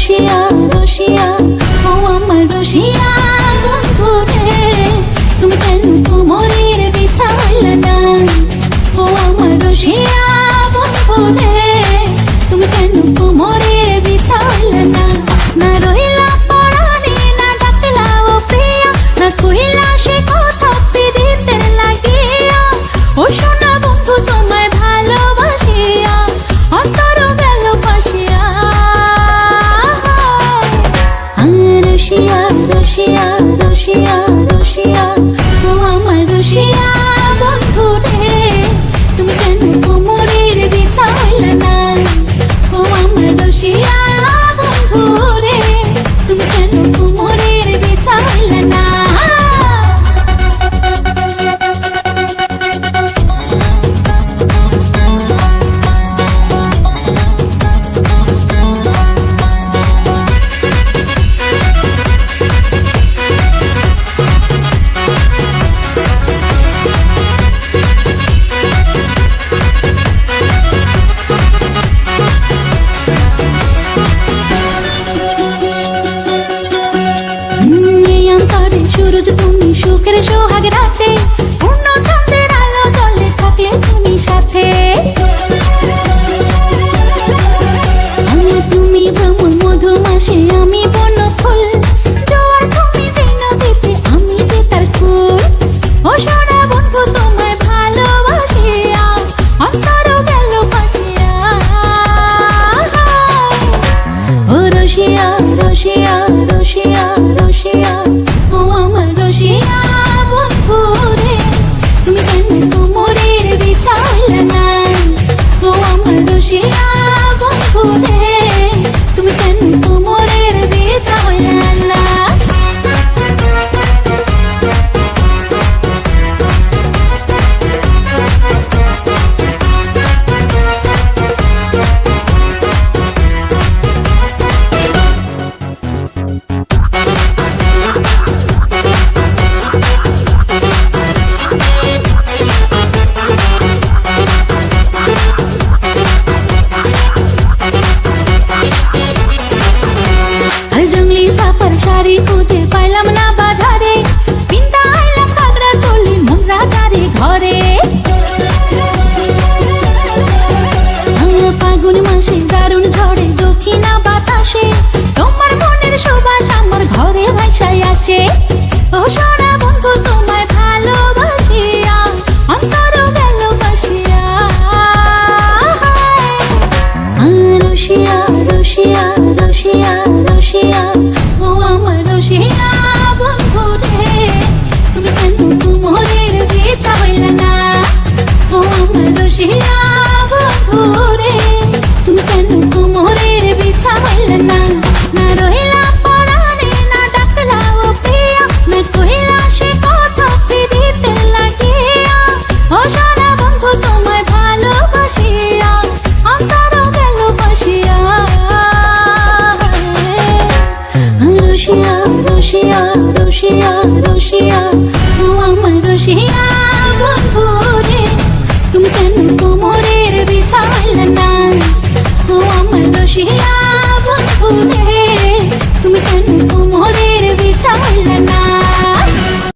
রসিয়া রসিয়া ও আমার রসিয়া বন্ধু রে, তুমি কেন কোমরের বিছা হইলে না? ও আমার রসিয়া বন্ধু রে, তুমি কেন কোমরের বিছা হইলে না? না রহিলা পরাণে, না ডাকলা ও প্রিয়া, না কহিলা সে কথা পীড়িতের লাগিয়া। ও সোনা বন্ধু তোমায় ভালোবাসিয়া অন্তর গেল ফাঁসিয়া। রসিয়া রসিয়া রসিয়া রসিয়া ও আমার রসিয়া বন্ধু রে, তুমি কেন কোমরের বিছা হইলে না? ও আমার রসিয়া বন্ধু রে, তুমি কেন কোমরের বিছা হইলে না? সুরজ তুমি সুখের সোহাগ রাতে, পূর্ণ চাঁদের আলো জলে থাকলে তুমি সাথে। তুমি ভ্রমণ মধুমাসে, আমি বন ফুল, জোয়ার তুমি যে নদীতে, আমি যে তার কুল। ও সোনা বন্ধু তোমায় ভালোবাসিয়া অন্তর গেল ফাঁসিয়া। ও রসিয়া রসিয়া রসিয়া রসিয়া ও আমার রসিয়া বন্ধু রে, তুমি কেন কোমরের বিছা হইলে না? ও আমার রসিয়া বন্ধু রে, তুমি কেন কোমরের বিছা হইলে না? জঙ্গলি ছাপার শাড়ি খুঁজে পাইলাম না বাজারে, পিন্তা আইলাম কাকড়া চলি মোরা যারে ঘরে। ফাগুন মাসে দারুণ ঝড়ে দক্ষিণা বাতাসে, তোমার মনের সুবাস আমার ঘরে ভাসায় আসে। ও সোনা বন্ধু তোমায় ভালোবাসিয়া অন্তর গেল ফাঁসিয়া। রসিয়া রসিয়া রসিয়া রসিয়া ও আমার রসিয়া বন্ধু রে, তুমি কেন কোমরের বিছা হইলে না? ও আমার রসিয়া বন্ধু রে, তুমি কেন কোমরের বিছা হইলে না? না রহিলা পরাণে, না ডাকলা ও প্রিয়া, না কহিলা সে কথা পীড়িতের লাগিয়া। ও সোনা বন্ধু তোমায় ভালোবাসিয়া অন্তর গেল ফাঁসিয়া। রসিয়া রসিয়া রসিয়া রসিয়া